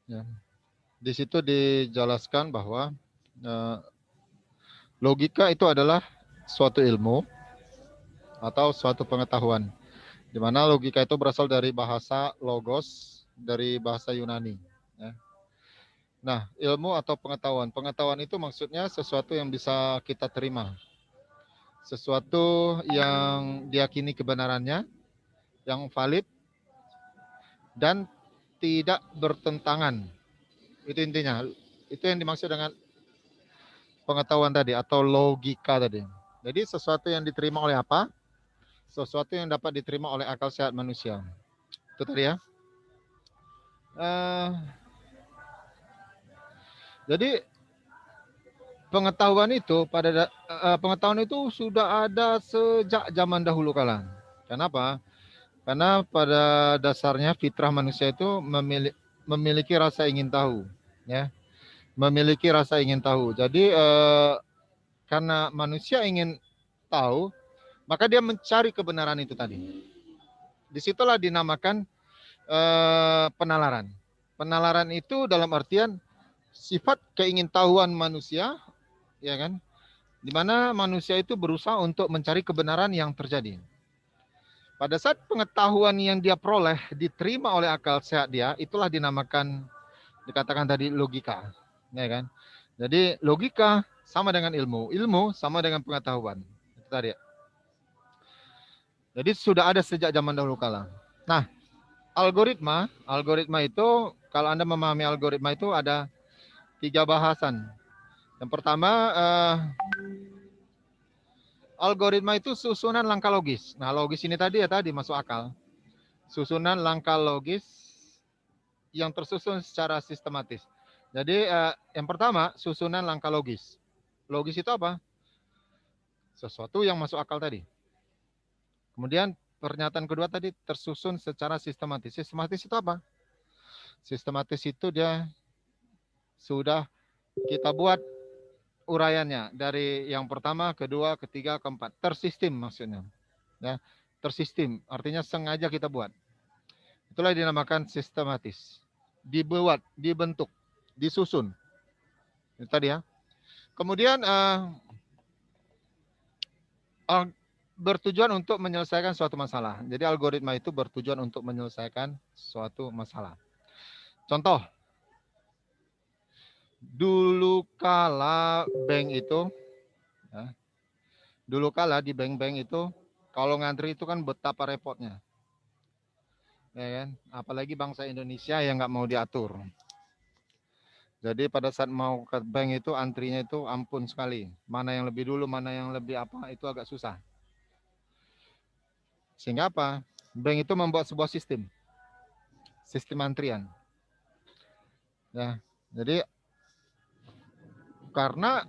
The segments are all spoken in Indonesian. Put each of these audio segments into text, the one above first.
Ya. Di situ dijelaskan bahwa eh, logika itu adalah suatu ilmu atau suatu pengetahuan, di mana logika itu berasal dari bahasa logos, dari bahasa Yunani. Ya. Nah, ilmu atau pengetahuan. Pengetahuan itu maksudnya sesuatu yang bisa kita terima. Sesuatu yang diyakini kebenarannya, yang valid, dan tidak bertentangan. Itu intinya. Itu yang dimaksud dengan pengetahuan tadi atau logika tadi. Jadi sesuatu yang diterima oleh apa? Sesuatu yang dapat diterima oleh akal sehat manusia. Itu tadi ya. Uh, jadi pengetahuan itu sudah ada sejak zaman dahulu kala. Kenapa? Karena pada dasarnya fitrah manusia itu memiliki rasa ingin tahu, ya, memiliki rasa ingin tahu. Jadi karena manusia ingin tahu, maka dia mencari kebenaran itu tadi. Disitulah dinamakan penalaran. Penalaran itu dalam artian sifat keingintahuan manusia, ya kan? Di mana manusia itu berusaha untuk mencari kebenaran yang terjadi. Pada saat pengetahuan yang dia peroleh diterima oleh akal sehat dia, itulah dinamakan, dikatakan tadi, logika, ya kan? Jadi logika sama dengan ilmu, ilmu sama dengan pengetahuan. Itu tadi. Jadi sudah ada sejak zaman dahulu kala. Nah, algoritma itu, kalau Anda memahami algoritma itu ada 3 bahasan. Yang pertama, algoritma itu susunan langkah logis. Nah, logis ini tadi ya tadi masuk akal. Susunan langkah logis yang tersusun secara sistematis. Jadi yang pertama, susunan langkah logis. Logis itu apa? Sesuatu yang masuk akal tadi. Kemudian pernyataan kedua tadi tersusun secara sistematis. Sistematis itu apa? Sistematis itu dia sudah kita buat uraiannya dari yang pertama, kedua, ketiga, keempat. Tersistem maksudnya. Ya, tersistem artinya sengaja kita buat. Itulah dinamakan sistematis. Dibuat, dibentuk, disusun. Itu tadi ya. Kemudian bertujuan untuk menyelesaikan suatu masalah. Jadi algoritma itu bertujuan untuk menyelesaikan suatu masalah. Contoh, dulu kala bank itu, ya, dulu kala di bank-bank itu, kalau ngantri itu kan betapa repotnya, ya kan? Apalagi bangsa Indonesia yang nggak mau diatur. Jadi pada saat mau ke bank itu antrinya itu ampun sekali. Mana yang lebih dulu, mana yang lebih apa, itu agak susah. Sehingga apa? Bank itu membuat sebuah sistem antrian. Ya, jadi karena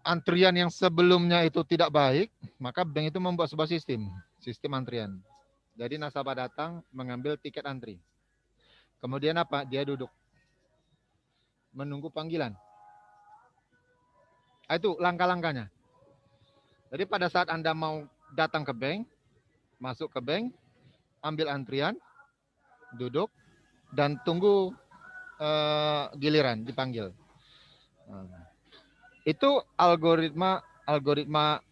antrian yang sebelumnya itu tidak baik, maka bank itu membuat sebuah sistem antrian. Jadi nasabah datang mengambil tiket antri. Kemudian apa? Dia duduk menunggu panggilan. Itu langkah-langkahnya. Jadi pada saat Anda mau datang ke bank, masuk ke bank, ambil antrian, duduk, dan tunggu giliran dipanggil. Itu algoritma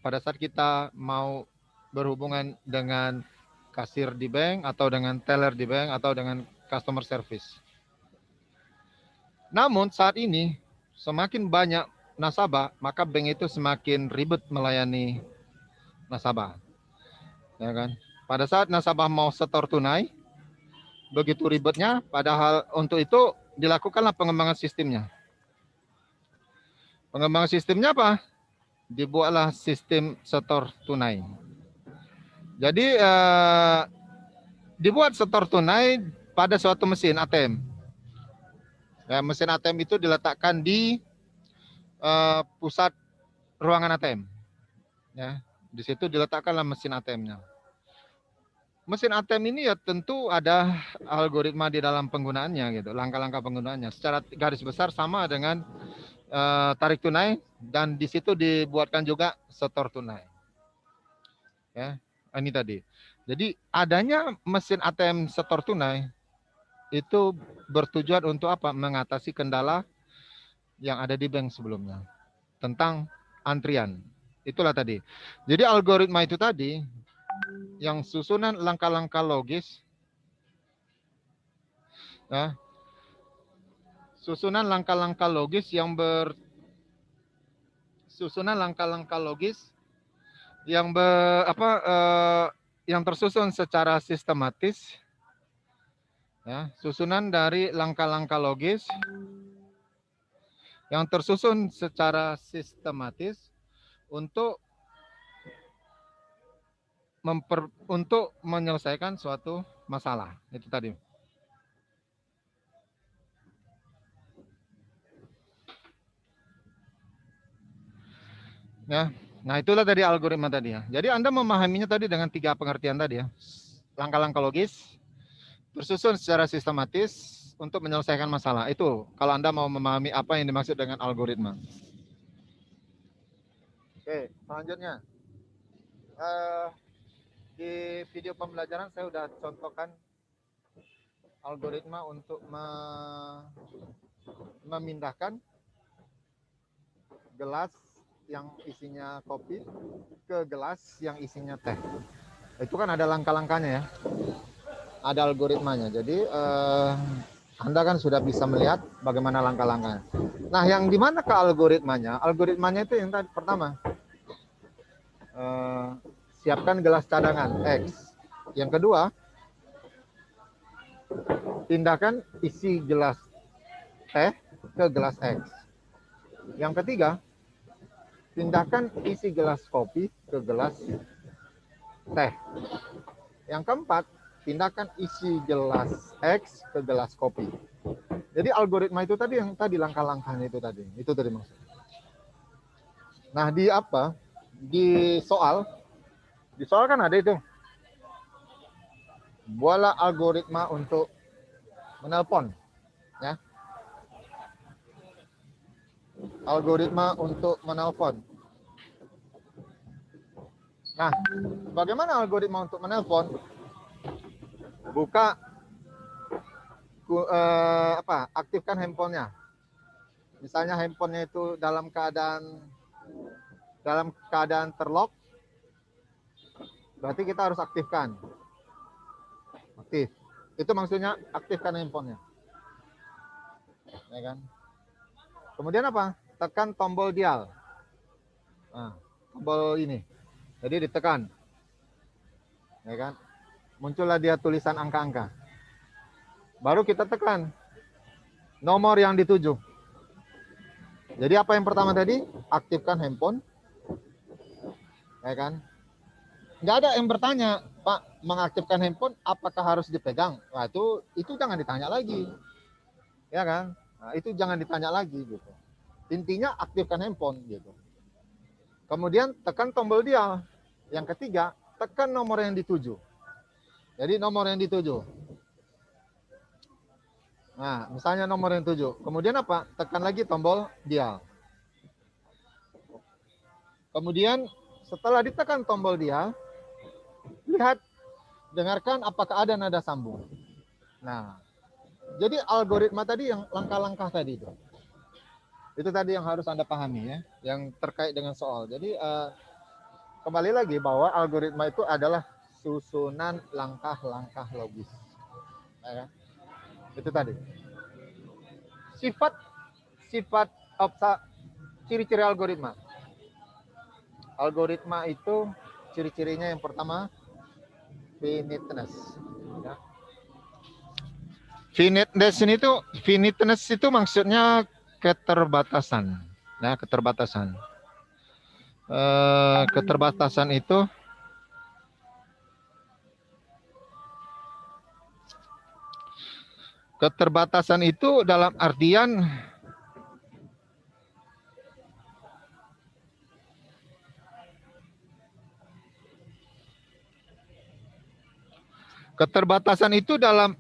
pada saat kita mau berhubungan dengan kasir di bank atau dengan teller di bank atau dengan customer service. Namun saat ini semakin banyak nasabah, maka bank itu semakin ribet melayani nasabah. Ya kan? Pada saat nasabah mau setor tunai, begitu ribetnya, padahal untuk itu dilakukanlah pengembangan sistemnya. Pengembangan sistemnya apa? Dibuatlah sistem setor tunai. Jadi dibuat setor tunai pada suatu mesin ATM. Ya, mesin ATM itu diletakkan di pusat ruangan ATM. Ya, di situ diletakkanlah mesin ATM-nya. Mesin ATM ini ya tentu ada algoritma di dalam penggunaannya gitu, langkah-langkah penggunaannya. Secara garis besar sama dengan tarik tunai, dan di situ dibuatkan juga setor tunai. Ya, ini tadi. Jadi adanya mesin ATM setor tunai itu bertujuan untuk apa? Mengatasi kendala yang ada di bank sebelumnya tentang antrian. Itulah tadi. Jadi algoritma itu tadi yang susunan langkah-langkah logis, ya, susunan langkah-langkah logis susunan langkah-langkah logis yang yang tersusun secara sistematis, ya, susunan dari langkah-langkah logis yang tersusun secara sistematis untuk untuk menyelesaikan suatu masalah. Itu tadi. Ya. Nah, itulah dari algoritma tadi ya. Jadi Anda memahaminya tadi dengan 3 pengertian tadi ya. Langkah-langkah logis, tersusun secara sistematis untuk menyelesaikan masalah. Itu kalau Anda mau memahami apa yang dimaksud dengan algoritma. Oke, selanjutnya. Di video pembelajaran saya sudah contohkan algoritma untuk memindahkan gelas yang isinya kopi ke gelas yang isinya teh. Itu kan ada langkah-langkahnya ya. Ada algoritmanya. Jadi Anda kan sudah bisa melihat bagaimana langkah-langkahnya. Nah, yang di mana ke algoritmanya? Algoritmanya itu yang tadi pertama. Siapkan gelas cadangan X. Yang kedua, pindahkan isi gelas teh ke gelas X. Yang ketiga, pindahkan isi gelas kopi ke gelas teh. Yang keempat, pindahkan isi gelas X ke gelas kopi. Jadi algoritma itu tadi yang tadi langkah-langkahnya itu tadi. Itu tadi maksudnya. Nah, di apa? Di soal kan ada itu. Buatlah algoritma untuk menelpon, ya. Algoritma untuk menelpon. Nah, bagaimana algoritma untuk menelpon? Buka aktifkan handphonenya. Misalnya handphonenya itu dalam keadaan terlock, berarti kita harus aktifkan. Aktif. Itu maksudnya aktifkan handphonenya. Ya kan? Kemudian apa? Tekan tombol dial. Nah, tombol ini. Jadi ditekan. Ya kan? Muncullah dia tulisan angka-angka. Baru kita tekan nomor yang dituju. Jadi apa yang pertama tadi? Aktifkan handphone. Ya kan? Nggak ada yang bertanya, Pak, mengaktifkan handphone apakah harus dipegang? Nah, itu jangan ditanya lagi. Ya kan? Nah, itu jangan ditanya lagi gitu. Intinya aktifkan handphone gitu. Kemudian tekan tombol dial. Yang ketiga, tekan nomor yang dituju. Jadi nomor yang dituju. Nah, misalnya nomor yang 7. Kemudian apa? Tekan lagi tombol dial. Kemudian setelah ditekan tombol dial, lihat, dengarkan apakah ada nada sambung. Nah, jadi algoritma tadi yang langkah-langkah tadi itu. Itu tadi yang harus Anda pahami ya, yang terkait dengan soal. Jadi kembali lagi bahwa algoritma itu adalah susunan langkah-langkah logis. Ya, itu tadi. Sifat ciri-ciri algoritma. Algoritma itu ciri-cirinya yang pertama finiteness. Ya. Finiteness itu maksudnya keterbatasan. Nah, keterbatasan. Keterbatasan itu dalam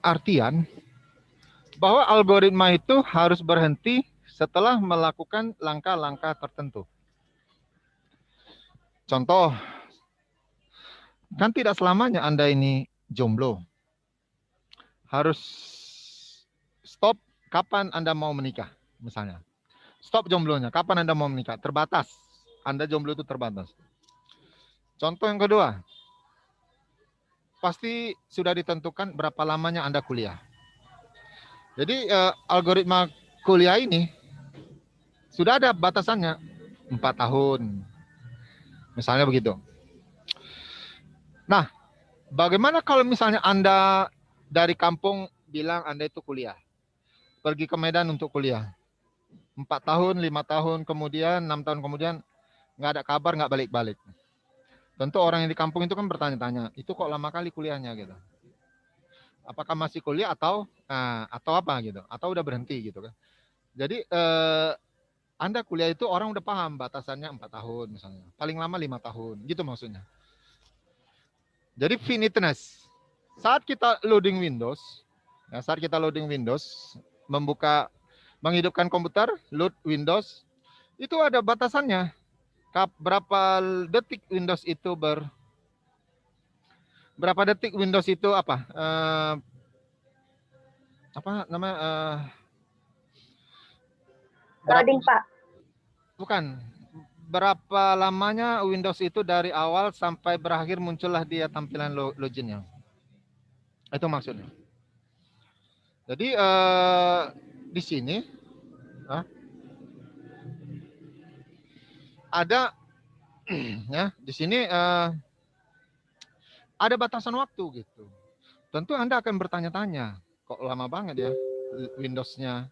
artian bahwa algoritma itu harus berhenti setelah melakukan langkah-langkah tertentu. Contoh, kan tidak selamanya Anda ini jomblo. Harus stop kapan Anda mau menikah, misalnya. Stop jomblonya, kapan Anda mau menikah? Terbatas. Anda jomblo itu terbatas. Contoh yang kedua, pasti sudah ditentukan berapa lamanya Anda kuliah. Jadi algoritma kuliah ini sudah ada batasannya, 4 tahun. Misalnya begitu. Nah, bagaimana kalau misalnya Anda dari kampung bilang Anda itu kuliah, pergi ke Medan untuk kuliah, 4 tahun, 5 tahun kemudian, 6 tahun kemudian, nggak ada kabar, nggak balik-balik. Tentu orang yang di kampung itu kan bertanya-tanya, itu kok lama kali kuliahnya gitu. Apakah masih kuliah atau apa gitu, atau udah berhenti gitu kan. Jadi Anda kuliah itu orang udah paham batasannya 4 tahun misalnya, paling lama 5 tahun gitu maksudnya. Jadi finiteness. Saat kita loading Windows, menghidupkan komputer, load Windows, itu ada batasannya. Berapa detik Windows itu berapa detik Windows itu Loading, Pak. Bukan. Berapa lamanya Windows itu dari awal sampai berakhir muncullah dia tampilan loginnya. Itu maksudnya. Jadi di sini ada ya, di sini ada batasan waktu gitu. Tentu Anda akan bertanya-tanya, kok lama banget ya Windows-nya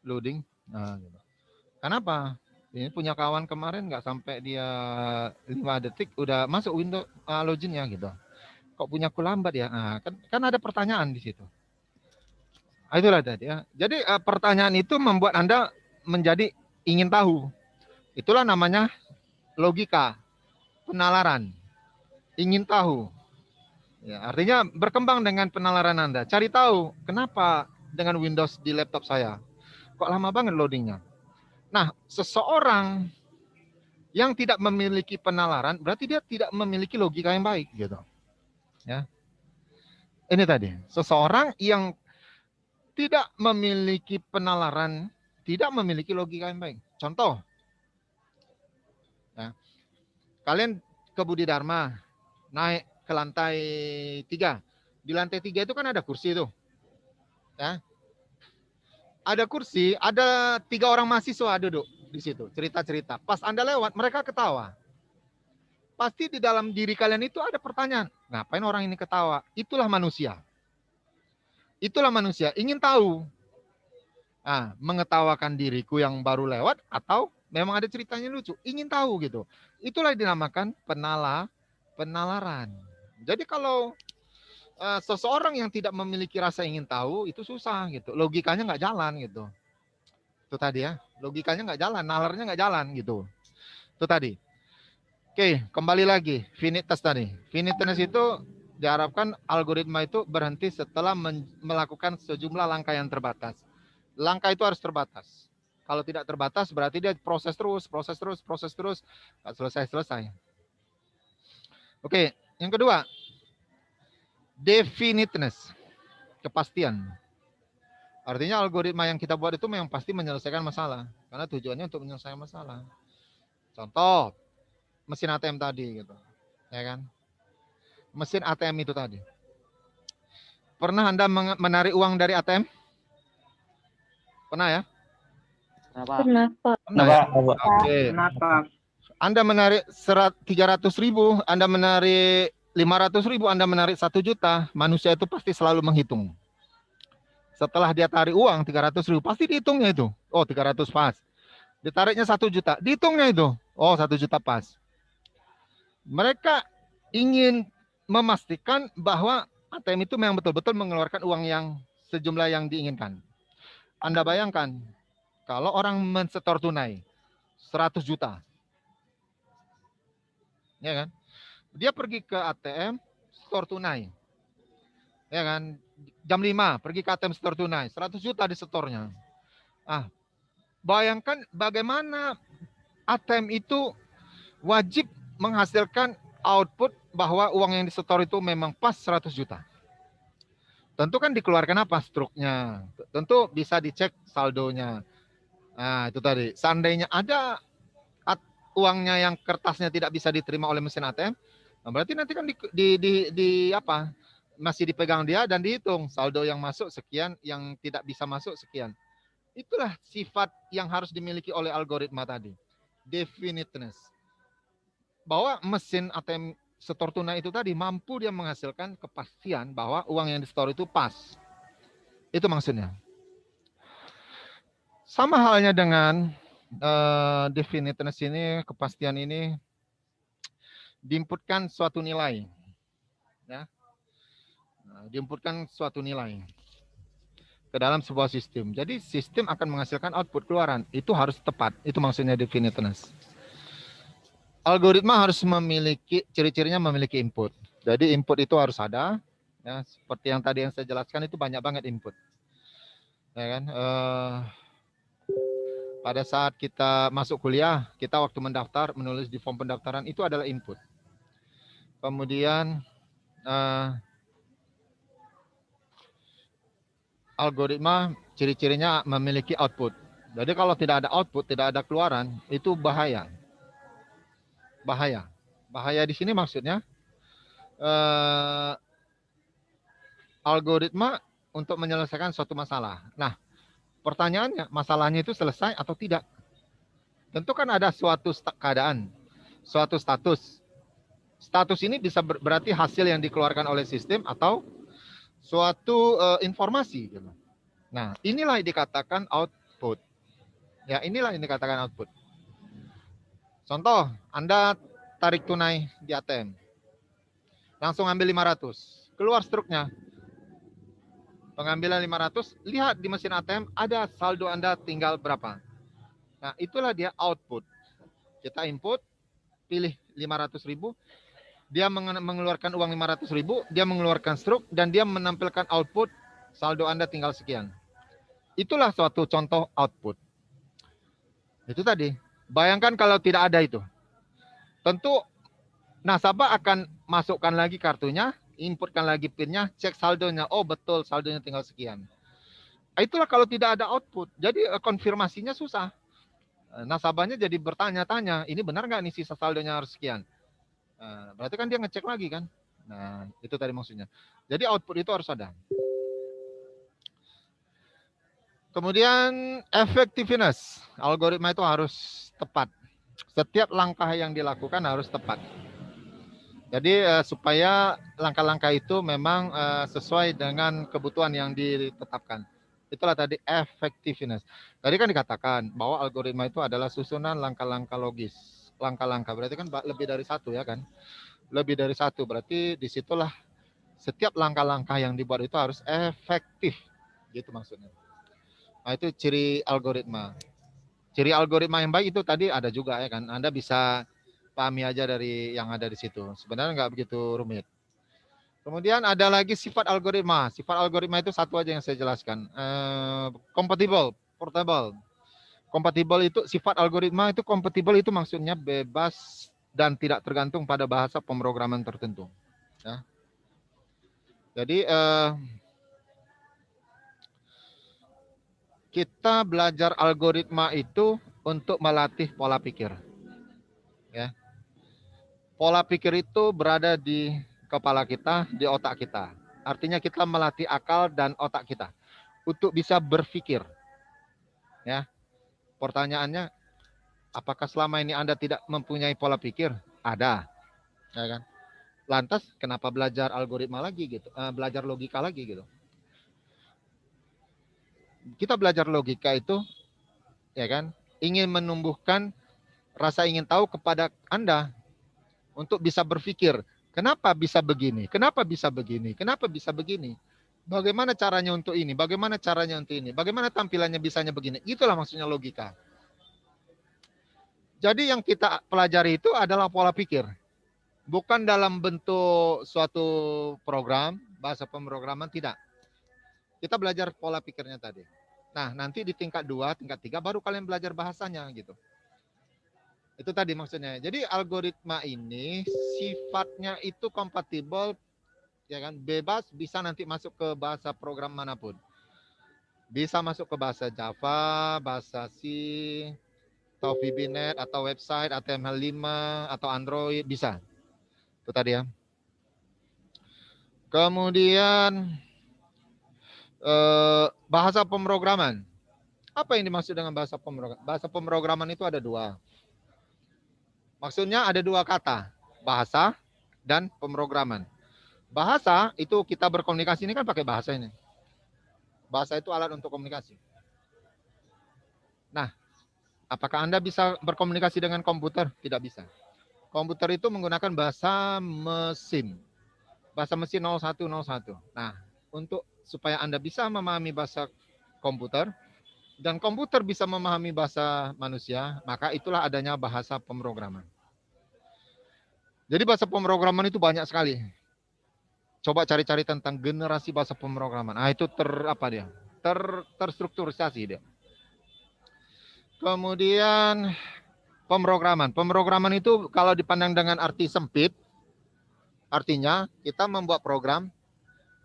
loading. Nah, gitu. Kenapa? Ini punya kawan kemarin nggak sampai dia 5 detik udah masuk Windows loginnya gitu. Kok punya aku lambat ya? Nah, kan ada pertanyaan di situ. Itulah tadi ya. Jadi pertanyaan itu membuat Anda menjadi ingin tahu. Itulah namanya logika, penalaran, ingin tahu. Ya, artinya berkembang dengan penalaran Anda. Cari tahu kenapa dengan Windows di laptop saya kok lama banget loadingnya. Nah, seseorang yang tidak memiliki penalaran berarti dia tidak memiliki logika yang baik gitu. Ya. Ini tadi, seseorang yang tidak memiliki penalaran, tidak memiliki logika yang baik. Contoh, ya, kalian ke Budi Dharma, naik ke lantai 3. Di lantai 3 itu kan ada kursi tuh. Ya. Ada kursi, ada 3 orang mahasiswa duduk di situ, cerita-cerita. Pas Anda lewat, mereka ketawa. Pasti di dalam diri kalian itu ada pertanyaan, ngapain orang ini ketawa? Itulah manusia. Itulah manusia, ingin tahu. Mengetawakan diriku yang baru lewat atau memang ada ceritanya lucu, ingin tahu gitu. Itulah dinamakan penalaran. Jadi kalau seseorang yang tidak memiliki rasa ingin tahu itu susah gitu, logikanya nggak jalan gitu. Itu tadi ya, logikanya nggak jalan, nalarnya nggak jalan gitu. Itu tadi. Oke, kembali lagi finiteness tadi. Finiteness itu diharapkan algoritma itu berhenti setelah melakukan sejumlah langkah yang terbatas. Langkah itu harus terbatas. Kalau tidak terbatas berarti dia proses terus, nggak selesai. Oke, yang kedua, definiteness, kepastian. Artinya algoritma yang kita buat itu memang pasti menyelesaikan masalah, karena tujuannya untuk menyelesaikan masalah. Contoh, mesin ATM tadi gitu, ya kan? Mesin ATM itu tadi. Pernah Anda menarik uang dari ATM? Pernah ya? Kenapa? Pernah ya? Oke. Kenapa? Anda menarik 300.000, Anda menarik 500.000, Anda menarik 1 juta, manusia itu pasti selalu menghitung. Setelah dia tarik uang 300.000, pasti dihitungnya itu. Oh, 300 pas. Ditariknya 1 juta, dihitungnya itu. Oh, 1 juta pas. Mereka ingin memastikan bahwa ATM itu memang betul-betul mengeluarkan uang yang sejumlah yang diinginkan. Anda bayangkan, kalau orang mensetor tunai 100 juta, ya kan? Dia pergi ke ATM, store tunai. Ya kan? Jam 5 pergi ke ATM store tunai, 100 juta di setornya. Bayangkan bagaimana ATM itu wajib menghasilkan output bahwa uang yang disetor itu memang pas 100 juta. tentu kan dikeluarkan apa struknya. Tentu bisa dicek saldonya. Nah, itu tadi. Seandainya ada uangnya yang kertasnya tidak bisa diterima oleh mesin ATM, nah berarti nanti kan di apa? Masih dipegang dia dan dihitung saldo yang masuk sekian, yang tidak bisa masuk sekian. Itulah sifat yang harus dimiliki oleh algoritma tadi. Definiteness. Bahwa mesin ATM setor tunai itu tadi mampu dia menghasilkan kepastian bahwa uang yang di store itu pas. Itu maksudnya. Sama halnya dengan definiteness ini, kepastian ini diinputkan suatu nilai, ya, diinputkan suatu nilai ke dalam sebuah sistem. Jadi sistem akan menghasilkan output keluaran. Itu harus tepat. Itu maksudnya definiteness. Algoritma harus memiliki ciri-cirinya memiliki input. Jadi input itu harus ada. Ya, seperti yang tadi yang saya jelaskan itu banyak banget input. Ya kan? Pada saat kita masuk kuliah, kita waktu mendaftar, menulis di form pendaftaran itu adalah input. Kemudian algoritma ciri-cirinya memiliki output. Jadi kalau tidak ada output, tidak ada keluaran, itu bahaya. Bahaya. Bahaya di sini maksudnya algoritma untuk menyelesaikan suatu masalah. Nah, pertanyaannya, masalahnya itu selesai atau tidak? Tentu kan ada suatu keadaan, suatu status. Status ini bisa berarti hasil yang dikeluarkan oleh sistem atau suatu informasi. Nah, inilah yang dikatakan output. Ya, inilah yang dikatakan output. Contoh, Anda tarik tunai di ATM. Langsung ambil 500. Keluar struknya. Pengambilan 500, lihat di mesin ATM ada saldo Anda tinggal berapa. Nah, itulah dia output. Kita input, pilih 500.000, dia mengeluarkan uang 500.000, dia mengeluarkan struk, dan dia menampilkan output, saldo Anda tinggal sekian. Itulah suatu contoh output. Itu tadi. Bayangkan kalau tidak ada itu. Tentu nasabah akan masukkan lagi kartunya, inputkan lagi PIN-nya, cek saldonya. Oh betul, saldonya tinggal sekian. Itulah kalau tidak ada output. Jadi konfirmasinya susah. Nasabahnya jadi bertanya-tanya, ini benar nggak nih sisa saldonya harus sekian? Berarti kan dia ngecek lagi kan? Nah, itu tadi maksudnya. Jadi output itu harus ada. Kemudian effectiveness. Algoritma itu harus tepat. Setiap langkah yang dilakukan harus tepat. Jadi supaya langkah-langkah itu memang sesuai dengan kebutuhan yang ditetapkan. Itulah tadi effectiveness. Tadi kan dikatakan bahwa algoritma itu adalah susunan langkah-langkah logis. Langkah-langkah berarti kan lebih dari satu ya kan? Lebih dari satu berarti disitulah setiap langkah-langkah yang dibuat itu harus efektif. Gitu maksudnya. Nah itu ciri algoritma. Ciri algoritma yang baik itu tadi ada juga ya kan. Anda bisa pahami aja dari yang ada di situ. Sebenarnya nggak begitu rumit. Kemudian ada lagi sifat algoritma. Sifat algoritma itu satu aja yang saya jelaskan. Compatible, portable. Compatible itu sifat algoritma itu compatible itu maksudnya bebas dan tidak tergantung pada bahasa pemrograman tertentu. Ya. Jadi kita belajar algoritma itu untuk melatih pola pikir. Ya. Pola pikir itu berada di kepala kita, di otak kita. Artinya kita melatih akal dan otak kita untuk bisa berpikir. Ya. Pertanyaannya, apakah selama ini Anda tidak mempunyai pola pikir? Ada. Ya kan? Lantas kenapa belajar algoritma lagi gitu? Belajar logika lagi gitu. Kita belajar logika itu ya kan, ingin menumbuhkan rasa ingin tahu kepada Anda untuk bisa berpikir, kenapa bisa begini? Kenapa bisa begini? Kenapa bisa begini? Bagaimana caranya untuk ini? Bagaimana caranya untuk ini? Bagaimana tampilannya bisanya begini? Itulah maksudnya logika. Jadi yang kita pelajari itu adalah pola pikir. Bukan dalam bentuk suatu program, bahasa pemrograman, tidak. Kita belajar pola pikirnya tadi. Nah, nanti di tingkat 2, tingkat 3 baru kalian belajar bahasanya gitu. Itu tadi maksudnya. Jadi algoritma ini sifatnya itu kompatibel ya kan? Bebas bisa nanti masuk ke bahasa program manapun. Bisa masuk ke bahasa Java, bahasa C, atau VB.NET, atau website, HTML5, atau Android, bisa. Itu tadi ya. Kemudian bahasa pemrograman. Apa yang dimaksud dengan bahasa pemrograman? Bahasa pemrograman itu ada dua. Maksudnya ada dua kata, bahasa dan pemrograman. Bahasa itu kita berkomunikasi ini kan pakai bahasa ini. Bahasa itu alat untuk komunikasi. Nah, apakah Anda bisa berkomunikasi dengan komputer? Tidak bisa. Komputer itu menggunakan bahasa mesin. Bahasa mesin 0101. Nah, untuk supaya Anda bisa memahami bahasa komputer dan komputer bisa memahami bahasa manusia, maka itulah adanya bahasa pemrograman. Jadi bahasa pemrograman itu banyak sekali. Coba cari-cari tentang generasi bahasa pemrograman. Ah, itu terstrukturisasi dia. Kemudian pemrograman. Pemrograman itu kalau dipandang dengan arti sempit, artinya kita membuat program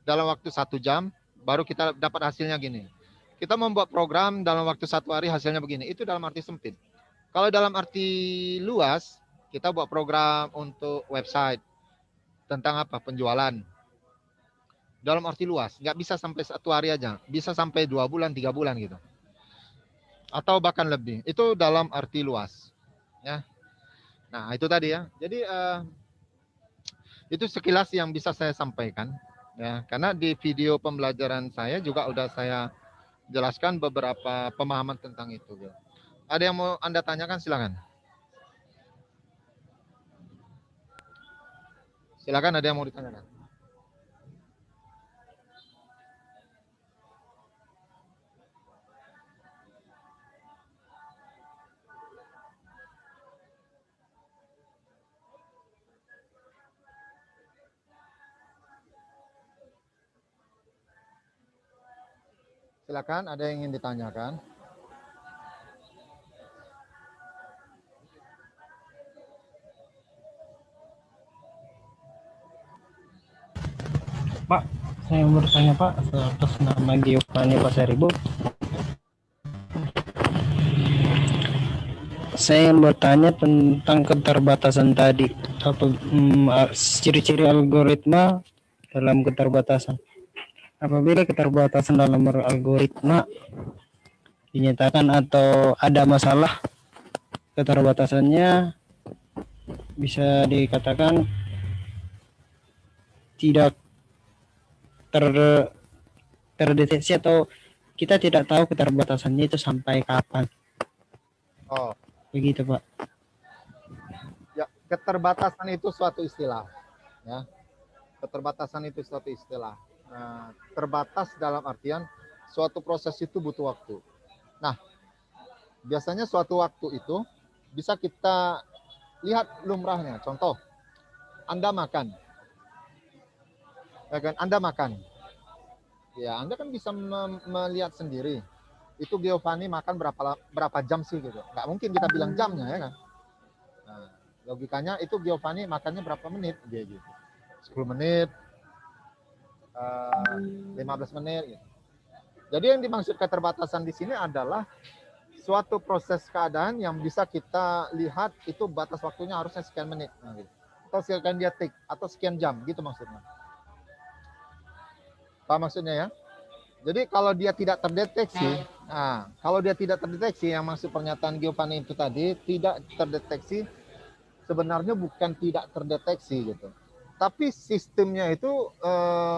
dalam waktu 1 jam, baru kita dapat hasilnya gini. Kita membuat program dalam waktu 1 hari hasilnya begini. Itu dalam arti sempit. Kalau dalam arti luas, kita buat program untuk website tentang apa? Penjualan. Dalam arti luas, nggak bisa sampai 1 hari aja, bisa sampai 2 bulan, 3 bulan gitu, atau bahkan lebih. Itu dalam arti luas, ya. Nah itu tadi ya. Jadi itu sekilas yang bisa saya sampaikan, ya. Karena di video pembelajaran saya juga udah saya jelaskan beberapa pemahaman tentang itu. Gitu. Ada yang mau Anda tanyakan? Silakan. Silakan, ada yang mau ditanyakan? Silakan, ada yang ingin ditanyakan? Pak, saya mau bertanya Pak, atas nama Giovanni Pasaribu. Saya bertanya tentang keterbatasan tadi. Apa ciri-ciri algoritma dalam keterbatasan? Apabila keterbatasan dalam algoritma dinyatakan atau ada masalah, keterbatasannya bisa dikatakan tidak terdeteksi atau kita tidak tahu keterbatasannya itu sampai kapan. Oh, begitu Pak. Ya, keterbatasan itu suatu istilah, ya. Keterbatasan itu suatu istilah. Nah, terbatas dalam artian suatu proses itu butuh waktu. Nah, biasanya suatu waktu itu bisa kita lihat lumrahnya. Contoh, Anda makan, ya kan? Anda makan, ya Anda kan bisa melihat sendiri. Itu Giovanni makan berapa jam sih gitu. Nggak mungkin kita bilang jamnya ya kan. Nah, logikanya itu Giovanni makannya berapa menit dia gitu. 10 menit, 15 menit gitu. Jadi yang dimaksud keterbatasan di sini adalah suatu proses keadaan yang bisa kita lihat itu batas waktunya harusnya sekian menit. Nah, gitu. Atau sekian detik, atau sekian jam, gitu maksudnya. Apa maksudnya ya? Jadi kalau dia tidak terdeteksi, nah kalau dia tidak terdeteksi, yang maksud pernyataan Giovanni itu tadi, tidak terdeteksi, sebenarnya bukan tidak terdeteksi gitu. Tapi sistemnya itu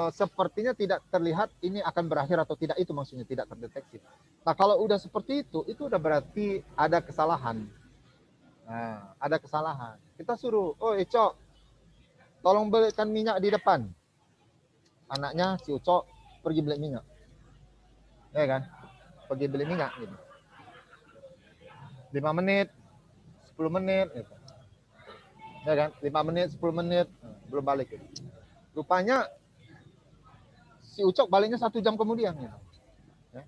sepertinya tidak terlihat ini akan berakhir atau tidak, itu maksudnya tidak terdeteksi. Nah kalau udah seperti itu udah berarti ada kesalahan. Nah ada kesalahan. Kita suruh, oh Ecok, tolong belikan minyak di depan. Anaknya si Ucok pergi beli minyak. Ya kan? Pergi beli minyak gitu. 5 menit, 10 menit gitu. Ya kan? 5 menit, 10 menit belum balik gitu. Rupanya si Ucok baliknya 1 jam kemudian gitu. Ya.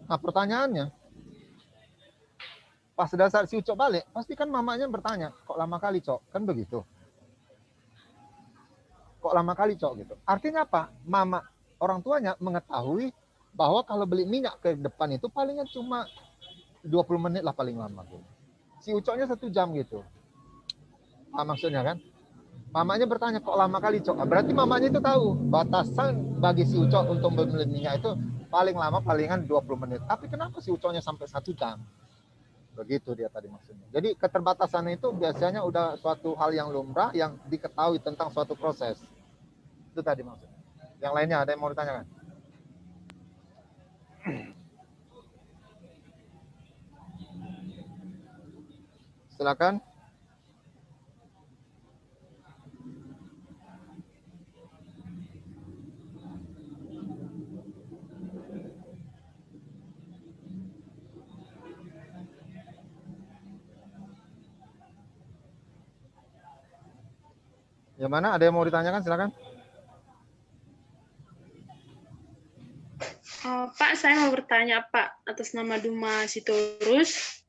Nah, pertanyaannya, pas saat si Ucok balik, pasti kan mamanya bertanya, kok lama kali, Cok? Kan begitu. kok lama kali cok gitu. Artinya apa? Mama orang tuanya mengetahui bahwa kalau beli minyak ke depan itu palingnya cuma 20 menit lah paling lama gitu. Si Ucoknya 1 jam gitu. Maksudnya kan? Mamanya bertanya kok lama kali cok. Berarti mamanya itu tahu batasan bagi si Ucok untuk beli minyak itu paling lama palingan 20 menit. Tapi kenapa si Ucoknya sampai 1 jam? Begitu dia tadi maksudnya. Jadi keterbatasan itu biasanya udah suatu hal yang lumrah yang diketahui tentang suatu proses. Itu tadi maksudnya. Yang lainnya ada yang mau ditanyakan? Silakan. Yang mana? Ada yang mau ditanyakan? Silakan. Pak, saya mau bertanya, Pak, atas nama Duma Sitorus.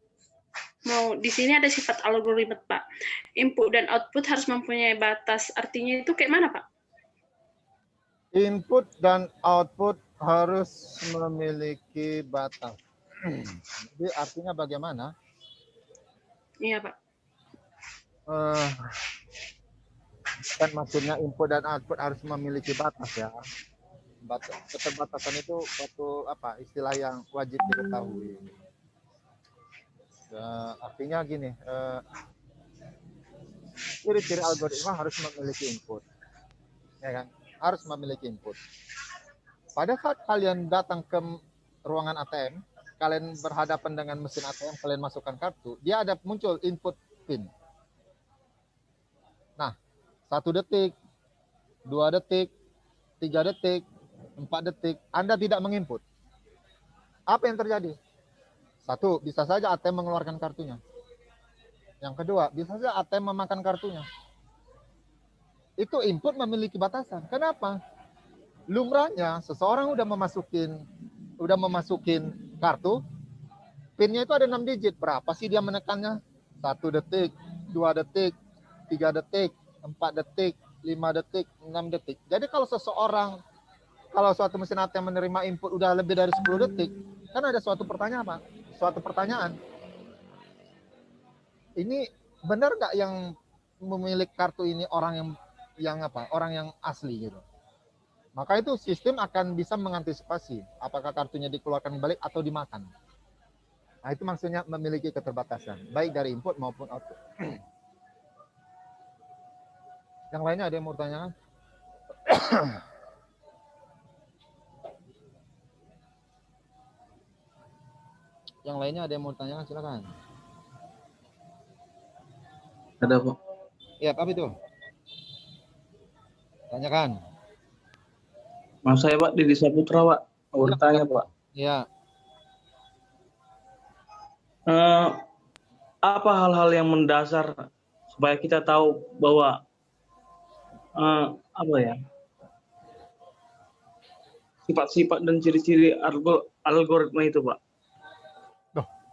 Mau di sini ada sifat algoritma, Pak. Input dan output harus mempunyai batas. Artinya itu kayak mana, Pak? Input dan output harus memiliki batas. Jadi artinya bagaimana? Iya, Pak. Kan maksudnya input dan output harus memiliki batas ya. Keterbatasan itu suatu istilah yang wajib diketahui. Artinya gini, ciri-ciri algoritma harus memiliki input, ya kan? Harus memiliki input. Pada saat kalian datang ke ruangan ATM, kalian berhadapan dengan mesin ATM, kalian masukkan kartu, dia ada muncul input PIN. Nah, 1 detik, 2 detik, 3 detik, 4 detik, Anda tidak menginput. Apa yang terjadi? 1, bisa saja ATM mengeluarkan kartunya. Yang kedua, bisa saja ATM memakan kartunya. Itu input memiliki batasan. Kenapa? Lumrahnya seseorang udah memasukin kartu, PIN-nya itu ada 6 digit. Berapa sih dia menekannya? 1 detik, 2 detik, 3 detik, 4 detik, 5 detik, 6 detik. Jadi kalau suatu mesin ATM menerima input udah lebih dari 10 detik, kan ada suatu pertanyaan. Ini benar nggak yang memiliki kartu ini orang yang asli gitu. Maka itu sistem akan bisa mengantisipasi apakah kartunya dikeluarkan balik atau dimakan. Nah, itu maksudnya memiliki keterbatasan, baik dari input maupun output. Yang lainnya ada yang mau bertanya? Yang lainnya ada yang mau bertanya? Silakan. Ada, Pak. Ya, apa itu? Tanyakan. Mas saya, Pak, Didi Saputra, Pak. Mau bertanya, Pak. Ya. Apa hal-hal yang mendasar supaya kita tahu bahwa sifat-sifat dan ciri-ciri algoritma itu, Pak?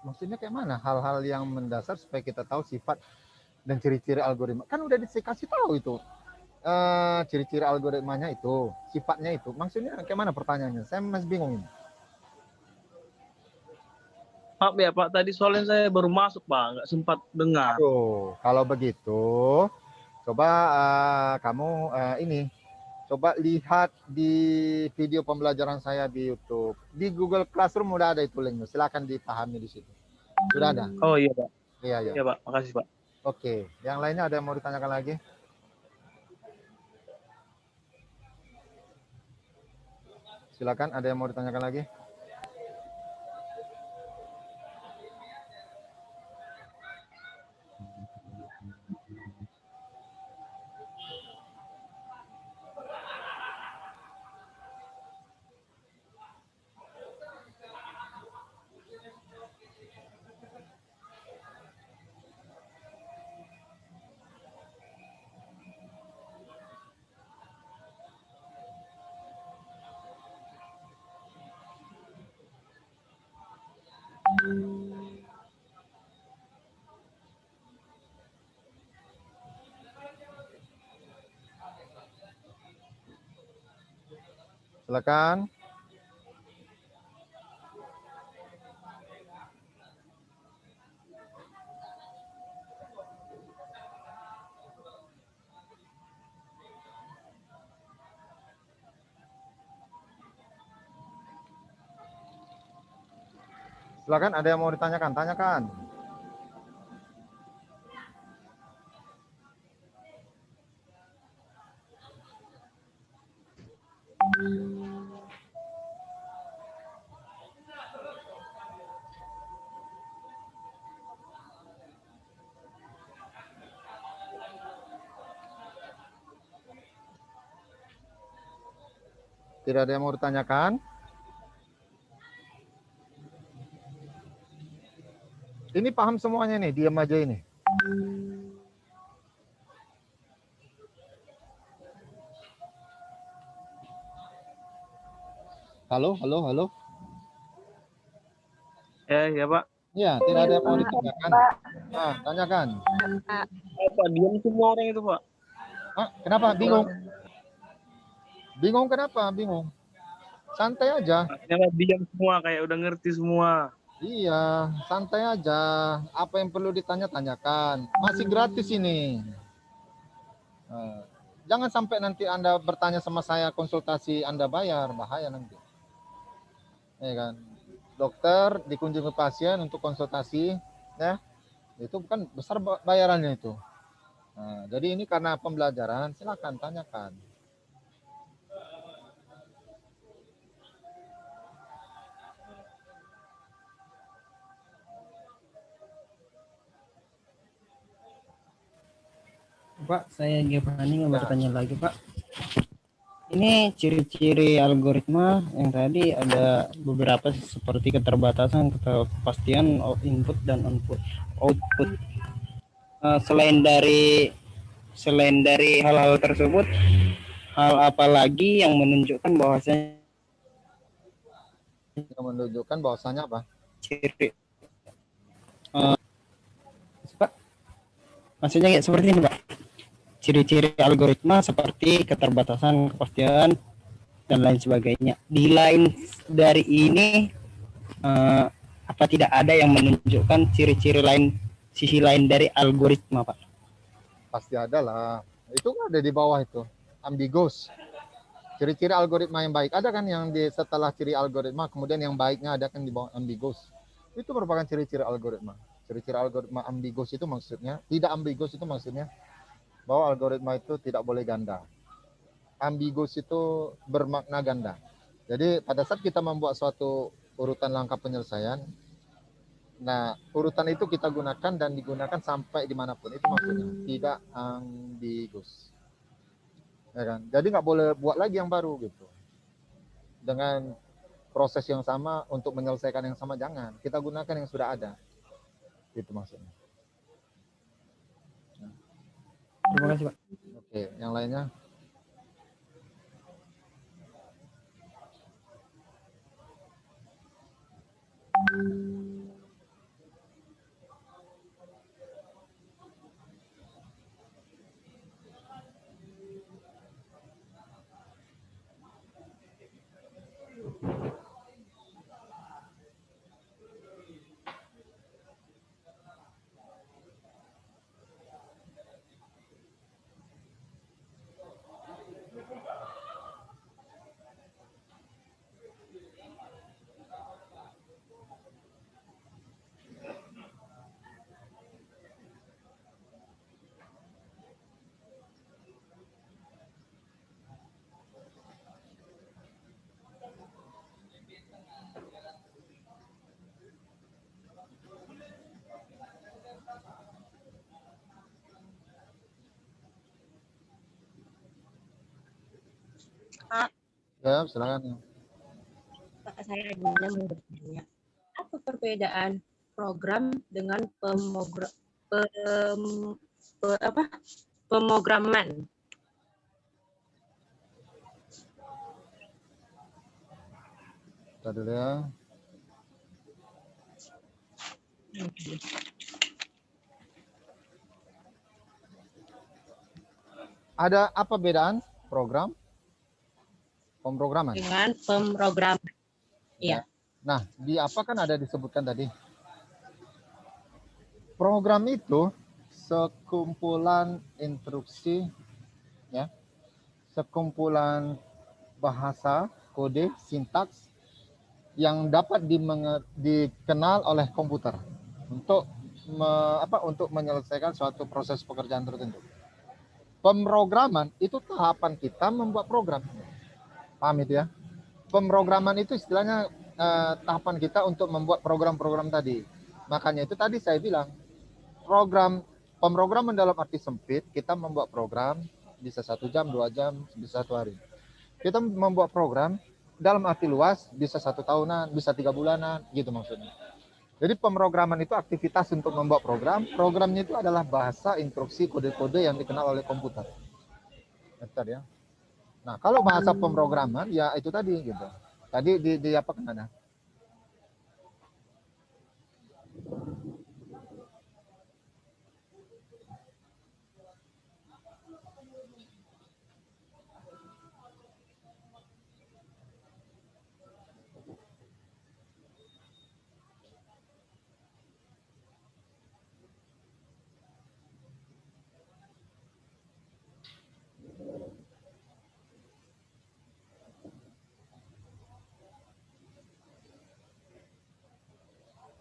Maksudnya kayak mana? Hal-hal yang mendasar supaya kita tahu sifat dan ciri-ciri algoritma. Kan udah dikasih tahu itu. Ciri-ciri algoritmanya itu, sifatnya itu. Maksudnya kayak mana pertanyaannya? Saya masih bingung ini. Maaf ya, Pak. Tadi soalnya saya baru masuk, Pak. Nggak sempat dengar. Kalau begitu, coba kamu coba lihat di video pembelajaran saya di YouTube. Di Google Classroom udah ada itu linknya. Silakan dipahami di situ. Sudah ada. Oh iya, Pak. Iya. Iya, Pak. Makasih, Pak. Oke. Yang lainnya ada yang mau ditanyakan lagi? Silakan, ada yang mau ditanyakan lagi? Silakan. Silakan, ada yang mau ditanyakan? Tanyakan. Tidak ada yang mau ditanyakan? Ini paham semuanya nih, diam aja ini. Halo, halo, halo. Ya Pak. Ya, tidak ada yang mau ditanyakan. Nah, tanyakan. Pak, diam semua orang itu Pak. Ah, kenapa? Bingung? Bingung kenapa? Bingung. Santai aja. Kenapa diam semua kayak udah ngerti semua. Iya, santai aja. Apa yang perlu ditanya, tanyakan. Masih gratis ini. Nah, jangan sampai nanti Anda bertanya sama saya, konsultasi Anda bayar, bahaya nanti. Ya kan? Dokter dikunjungi pasien untuk konsultasi, ya. Itu bukan besar bayarannya itu. Nah, jadi ini karena pembelajaran, silakan tanyakan. Pak, saya Giovanni mau bertanya lagi, Pak. Ini ciri-ciri algoritma yang tadi ada beberapa seperti keterbatasan, kepastian input dan output. Selain dari hal-hal tersebut, hal apa lagi yang menunjukkan bahwasanya Yang menunjukkan bahwasanya apa? ciri Pak? Maksudnya kayak seperti ini, Pak. Ciri-ciri algoritma seperti keterbatasan, kepastian, dan lain sebagainya. Di lain dari ini, apa tidak ada yang menunjukkan ciri-ciri lain, sisi lain dari algoritma, Pak? Pasti ada lah. Itu ada di bawah itu. Ambigus. Ciri-ciri algoritma yang baik. Ada kan yang di setelah ciri algoritma, kemudian yang baiknya ada kan di bawah ambigus. Itu merupakan ciri-ciri algoritma. Ciri-ciri algoritma ambigus itu maksudnya, tidak ambigus itu maksudnya, bahwa algoritma itu tidak boleh ganda. Ambigus itu bermakna ganda. Jadi pada saat kita membuat suatu urutan langkah penyelesaian, nah urutan itu kita gunakan dan digunakan sampai dimanapun. Itu maksudnya, tidak ambigus. Ya kan? Jadi nggak boleh buat lagi yang baru gitu. Dengan proses yang sama untuk menyelesaikan yang sama, jangan. Kita gunakan yang sudah ada. Itu maksudnya. Terima kasih, Pak. Oke, yang lainnya. Ya, silakan. Pak, saya mau bertanya, apa perbedaan program dengan pemrograman? Tadi ya. Ada apa bedaan program? Pemrograman. dengan pemrograman. Iya. Nah, di apa kan ada disebutkan tadi. Program itu sekumpulan instruksi, ya, sekumpulan bahasa, kode, sintaks yang dapat dikenal oleh komputer untuk untuk menyelesaikan suatu proses pekerjaan tertentu. Pemrograman itu tahapan kita membuat program. Paham itu ya? Pemrograman itu istilahnya tahapan kita untuk membuat program-program tadi. Makanya itu tadi saya bilang, pemrograman dalam arti sempit, kita membuat program bisa 1 jam, 2 jam, bisa 1 hari. Kita membuat program dalam arti luas bisa 1 tahunan, bisa 3 bulanan, gitu maksudnya. Jadi pemrograman itu aktivitas untuk membuat program. Programnya itu adalah bahasa, instruksi, kode-kode yang dikenal oleh komputer. Bentar ya. Nah, kalau bahasa pemrograman ya itu tadi gitu. Tadi di apa kan ada?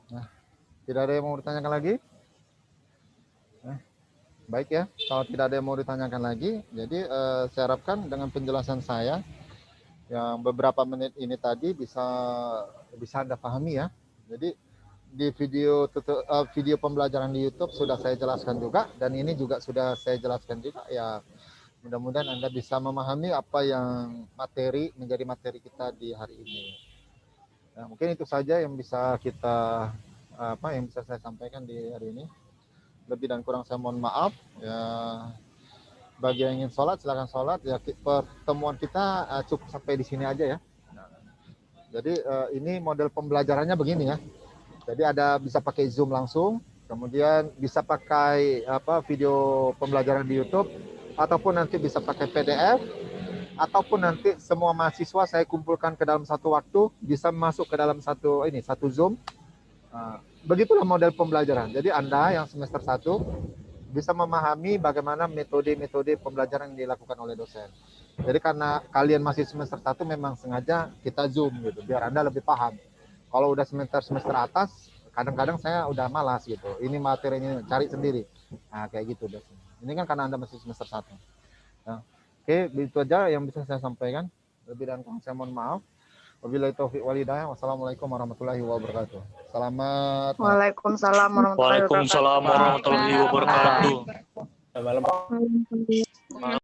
Nah, tidak ada yang mau ditanyakan lagi? Baik ya, kalau tidak ada yang mau ditanyakan lagi, jadi saya harapkan dengan penjelasan saya yang beberapa menit ini tadi bisa Anda pahami ya. Jadi di video pembelajaran di YouTube sudah saya jelaskan juga, dan ini juga sudah saya jelaskan juga ya. Mudah-mudahan Anda bisa memahami apa yang menjadi materi kita di hari ini. Nah, mungkin itu saja yang bisa yang bisa saya sampaikan di hari ini. Lebih dan kurang saya mohon maaf ya. Bagi yang ingin sholat silakan sholat ya. Pertemuan kita cukup sampai di sini aja ya. Jadi ini model pembelajarannya begini ya. Jadi bisa pakai Zoom langsung, kemudian bisa pakai video pembelajaran di YouTube, ataupun nanti bisa pakai PDF, ataupun nanti semua mahasiswa saya kumpulkan ke dalam satu waktu, bisa masuk ke dalam satu Zoom. Begitulah model pembelajaran. Jadi Anda yang semester 1 bisa memahami bagaimana metode-metode pembelajaran yang dilakukan oleh dosen. Jadi karena kalian masih semester 1 memang sengaja kita Zoom gitu, biar Anda lebih paham. Kalau udah semester atas, kadang-kadang saya udah malas gitu. Ini materinya cari sendiri. Nah, kayak gitu dosen. Ini kan karena Anda masih semester 1. Nah, oke, itu aja yang bisa saya sampaikan. Lebih dan kurang saya mohon maaf. Wabillahi taufiq wal hidayah. Wassalamualaikum warahmatullahi wabarakatuh. Selamat. Waalaikumsalam warahmatullahi wabarakatuh. Waalaikumsalam warahmatullahi wabarakatuh. Selamat malam.